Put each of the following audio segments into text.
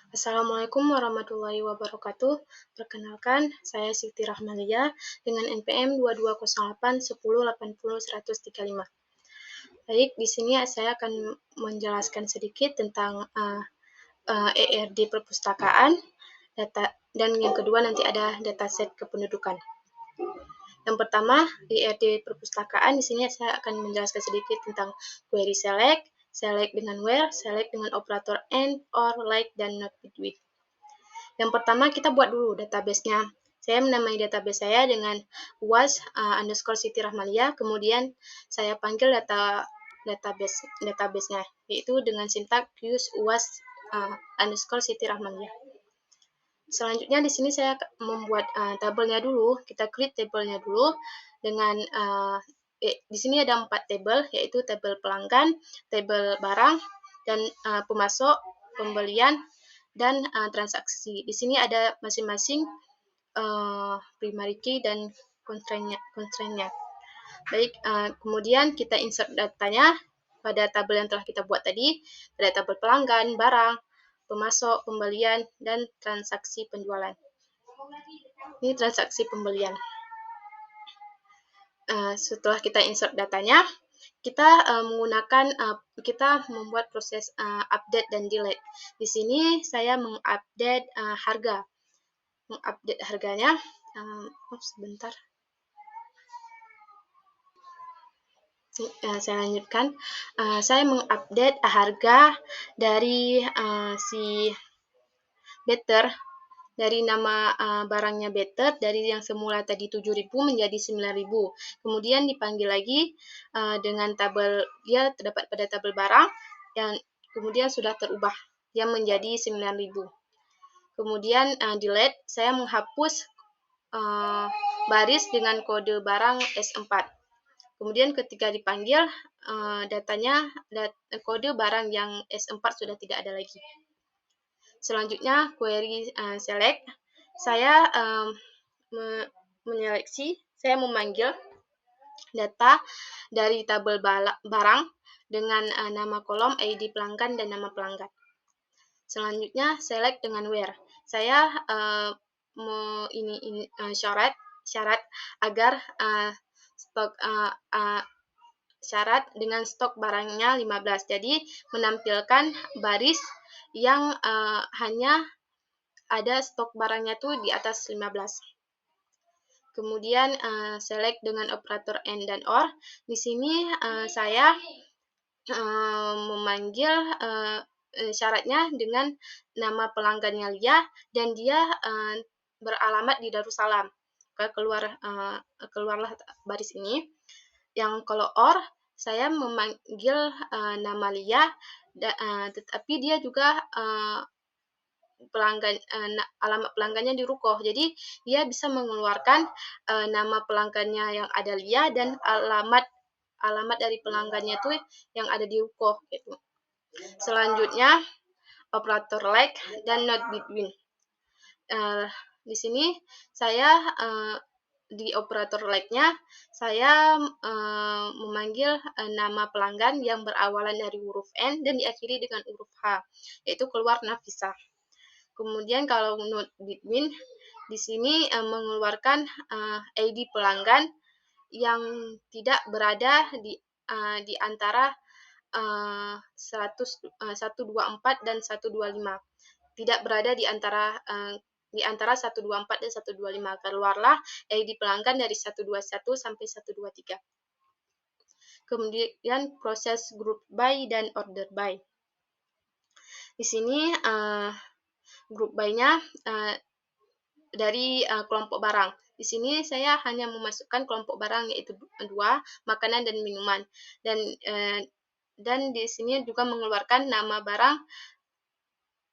Assalamualaikum warahmatullahi wabarakatuh. Perkenalkan, saya Siti Rahmalia dengan NPM 220810800135. Baik, di sini saya akan menjelaskan sedikit tentang ERD perpustakaan, data, dan yang kedua nanti ada dataset kependudukan. Yang pertama, ERD perpustakaan, di sini saya akan menjelaskan sedikit tentang query select, select dengan where, select dengan operator and, or, like, dan not between. Yang pertama kita buat dulu database-nya. Saya menamai database saya dengan uas_Siti Rahmalia, kemudian saya panggil database-nya, yaitu dengan sintak use uas_Siti Rahmalia. Selanjutnya di sini saya membuat tabelnya dulu. Kita create tabelnya dulu dengan di sini ada 4 tabel, yaitu tabel pelanggan, tabel barang, dan pemasok, pembelian, dan transaksi. Di sini ada masing-masing primary key dan constraint-nya. Baik, kemudian kita insert datanya pada tabel yang telah kita buat tadi, pada tabel pelanggan, barang, pemasok, pembelian, dan transaksi penjualan. Ini transaksi pembelian. Setelah kita insert datanya, kita kita membuat proses update dan delete. Di sini saya mengupdate harganya. Sebentar. Saya lanjutkan. Saya mengupdate harga dari si Better, dari nama barangnya Better, dari yang semula tadi 7.000 menjadi 9.000. Kemudian dipanggil lagi dengan tabel, dia terdapat pada tabel barang, yang kemudian sudah terubah, dia menjadi 9.000. Kemudian delete, saya menghapus baris dengan kode barang S4. Kemudian ketika dipanggil, kode barang yang S4 sudah tidak ada lagi. Selanjutnya, query select. Saya menyeleksi, saya memanggil data dari tabel barang dengan nama kolom, ID pelanggan, dan nama pelanggan. Selanjutnya, select dengan where. Saya syarat agar syarat dengan stok barangnya 15. Jadi, menampilkan baris yang hanya ada stok barangnya tuh di atas 15. Kemudian select dengan operator and dan or. Di sini saya memanggil syaratnya dengan nama pelanggannya Lia dan dia beralamat di Darussalam. Keluarlah baris ini. Yang kalau or, saya memanggil nama Lia, tetapi dia juga alamat pelanggannya di Rukoh. Jadi dia bisa mengeluarkan nama pelanggannya yang ada Lia dan alamat dari pelanggannya itu yang ada di Rukoh gitu. Selanjutnya operator like dan not between. Di sini saya di operator like-nya saya memanggil nama pelanggan yang berawalan dari huruf N dan diakhiri dengan huruf H, yaitu keluar Nafisa. Kemudian kalau not between, di sini mengeluarkan ID pelanggan yang tidak berada di antara 124 dan 125. Tidak berada di antara 124 dan 125. Keluarlah ID pelanggan dari 121 sampai 123. Kemudian proses group by dan order by. Di sini group by-nya dari kelompok barang. Di sini saya hanya memasukkan kelompok barang yaitu 2, makanan dan minuman. Dan di sini juga mengeluarkan nama barang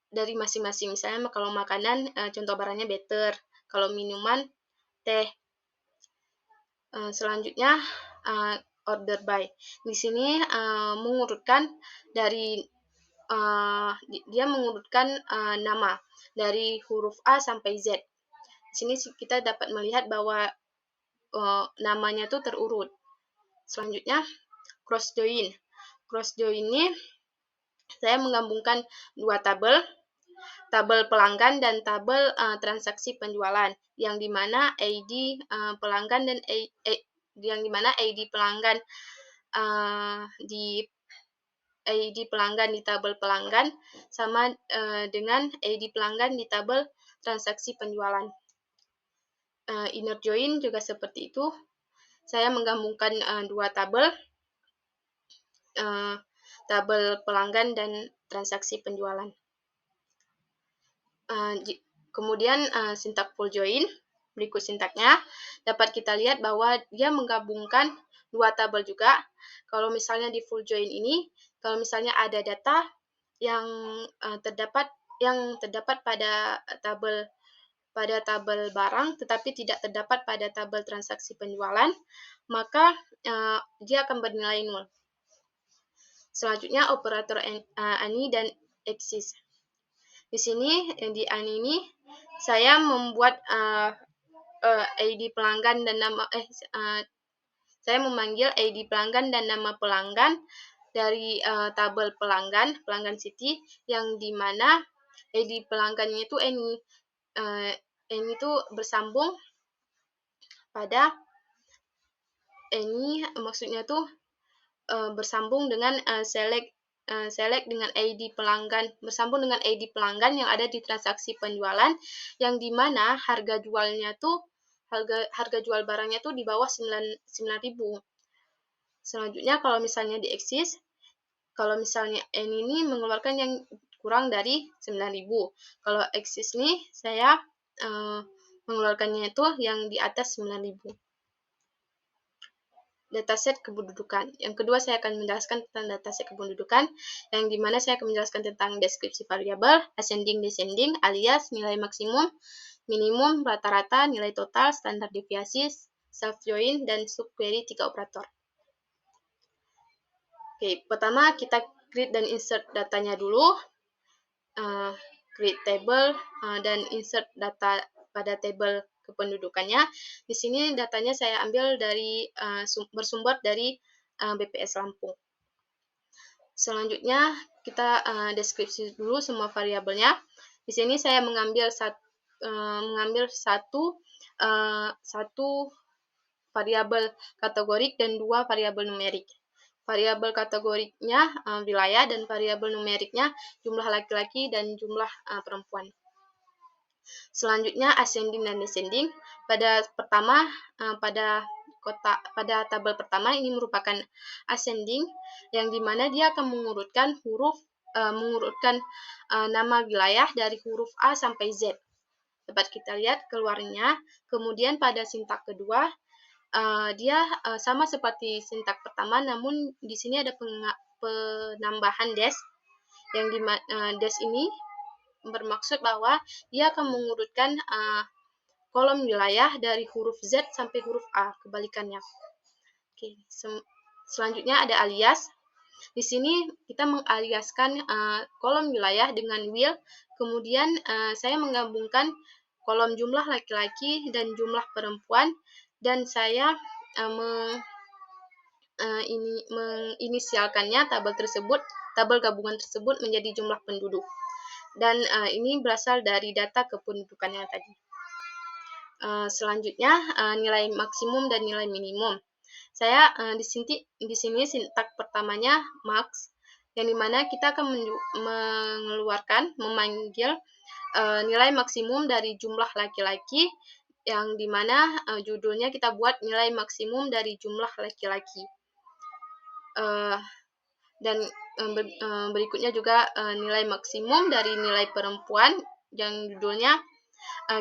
dari masing-masing. Misalnya kalau makanan, contoh barangnya Better. Kalau minuman, teh. Selanjutnya, order by. Di sini mengurutkan dari dia mengurutkan nama dari huruf A sampai Z. Di sini kita dapat melihat bahwa namanya tuh terurut. Selanjutnya, cross join. Cross join ini saya menggabungkan 2 tabel tabel pelanggan dan tabel transaksi penjualan, yang dimana ID pelanggan dan ID pelanggan di tabel pelanggan sama dengan ID pelanggan di tabel transaksi penjualan. Inner join juga seperti itu. Saya menggabungkan dua tabel, tabel pelanggan dan transaksi penjualan. Kemudian sintak full join, berikut sintaknya, dapat kita lihat bahwa dia menggabungkan dua tabel juga. Kalau misalnya di full join ini, kalau misalnya ada data yang terdapat pada tabel barang tetapi tidak terdapat pada tabel transaksi penjualan, maka dia akan bernilai 0. Selanjutnya operator ANI dan EXIS. Di sini di ANI ini saya membuat ID pelanggan dan nama saya memanggil ID pelanggan dan nama pelanggan dari tabel pelanggan City, yang dimana ID pelanggannya itu ini itu bersambung pada ini, maksudnya tuh bersambung dengan select dengan ID pelanggan, bersambung dengan ID pelanggan yang ada di transaksi penjualan, yang dimana harga jualnya tuh harga jual barangnya tuh di bawah 9.000. Selanjutnya kalau misalnya di EXIS, kalau misalnya N ini mengeluarkan yang kurang dari 9.000. Kalau EXIS ini saya mengeluarkannya itu yang di atas 9.000. Dataset kependudukan. Yang kedua saya akan menjelaskan tentang dataset kependudukan, yang dimana saya akan menjelaskan tentang deskripsi variabel, ascending, descending, alias nilai maksimum, minimum, rata-rata, nilai total, standar deviasi, self join, dan subquery 3 operator. Oke, pertama kita create dan insert datanya dulu. Create table dan insert data pada table kependudukannya. Di sini datanya saya ambil dari bersumber dari BPS Lampung. Selanjutnya kita deskripsi dulu semua variabelnya. Di sini saya mengambil satu variabel kategorik dan dua variabel numerik. Variabel kategoriknya wilayah dan variabel numeriknya jumlah laki-laki dan jumlah perempuan. Selanjutnya ascending dan descending. Pada tabel pertama ini merupakan ascending, yang dimana dia akan mengurutkan nama wilayah dari huruf A sampai Z. Dapat kita lihat keluarnya. Kemudian pada sintak kedua, dia sama seperti sintak pertama, namun di sini ada penambahan dash, yang dash ini bermaksud bahwa dia akan mengurutkan kolom wilayah dari huruf Z sampai huruf A, kebalikannya. Oke, selanjutnya ada alias. Di sini kita mengaliaskan kolom wilayah dengan will, kemudian saya menggabungkan kolom jumlah laki-laki dan jumlah perempuan, dan saya menginisialkannya tabel gabungan tersebut menjadi jumlah penduduk. Dan ini berasal dari data kependudukannya tadi. Selanjutnya nilai maksimum dan nilai minimum. Saya di sini sintak pertamanya max, yang dimana kita akan memanggil nilai maksimum dari jumlah laki-laki, yang dimana judulnya kita buat nilai maksimum dari jumlah laki-laki. Dan berikutnya juga nilai maksimum dari nilai perempuan, yang judulnya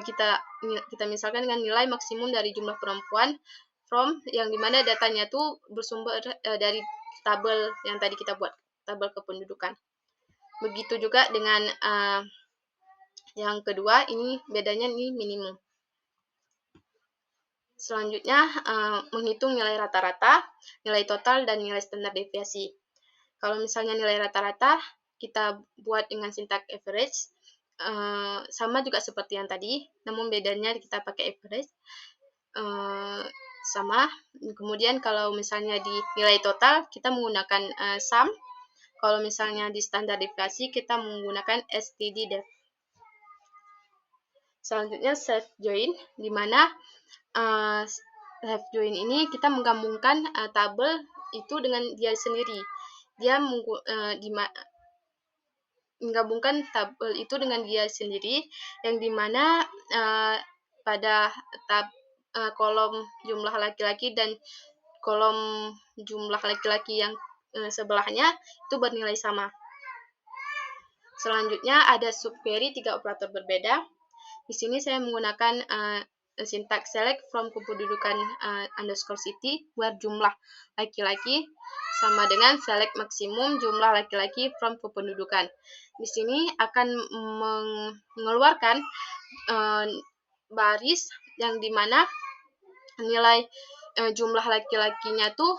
kita misalkan dengan nilai maksimum dari jumlah perempuan from, yang dimana datanya tuh bersumber dari tabel yang tadi kita buat, tabel kependudukan. Begitu juga dengan yang kedua, ini bedanya ini minimum. Selanjutnya menghitung nilai rata-rata, nilai total, dan nilai standar deviasi. Kalau misalnya nilai rata-rata kita buat dengan sintak average, sama juga seperti yang tadi, namun bedanya kita pakai average. Sama. Kemudian kalau misalnya di nilai total kita menggunakan sum. Kalau misalnya di standar deviasi kita menggunakan std def. Selanjutnya self join, di mana self join ini kita menggabungkan tabel itu dengan dia sendiri. Dia menggabungkan tabel itu dengan dia sendiri, yang dimana pada kolom jumlah laki-laki dan kolom jumlah laki-laki yang sebelahnya itu bernilai sama. Selanjutnya ada subquery 3 operator berbeda. Di sini saya menggunakan syntax select from kependudukan underscore city where jumlah laki-laki sama dengan select maksimum jumlah laki-laki from kependudukan. Di sini akan mengeluarkan baris yang dimana nilai jumlah laki-lakinya tuh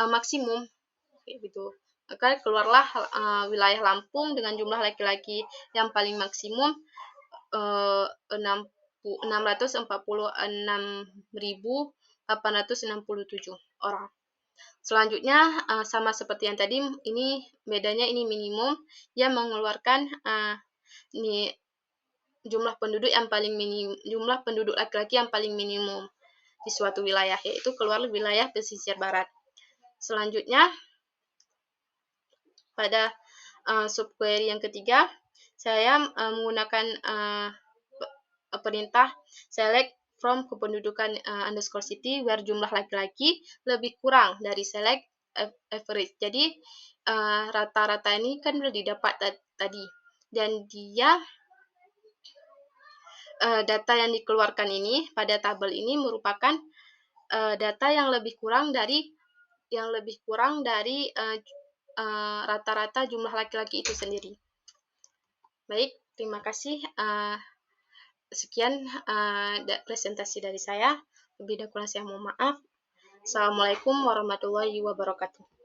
maksimum, kayak gitu. Maka keluarlah wilayah Lampung dengan jumlah laki-laki yang paling maksimum 646.867 orang. Selanjutnya sama seperti yang tadi, ini bedanya ini minimum, yang mengeluarkan ini jumlah penduduk laki-laki yang paling minimum di suatu wilayah, yaitu keluar wilayah pesisir barat. Selanjutnya pada subquery yang ketiga, saya menggunakan perintah select from kependudukan underscore city where jumlah laki-laki lebih kurang dari select average. Jadi rata-rata ini kan sudah didapat tadi, dan dia data yang dikeluarkan ini pada tabel ini merupakan data yang lebih kurang dari rata-rata jumlah laki-laki itu sendiri. Baik, terima kasih. Sekian presentasi dari saya. Lebih kurang saya mohon maaf. Assalamualaikum warahmatullahi wabarakatuh.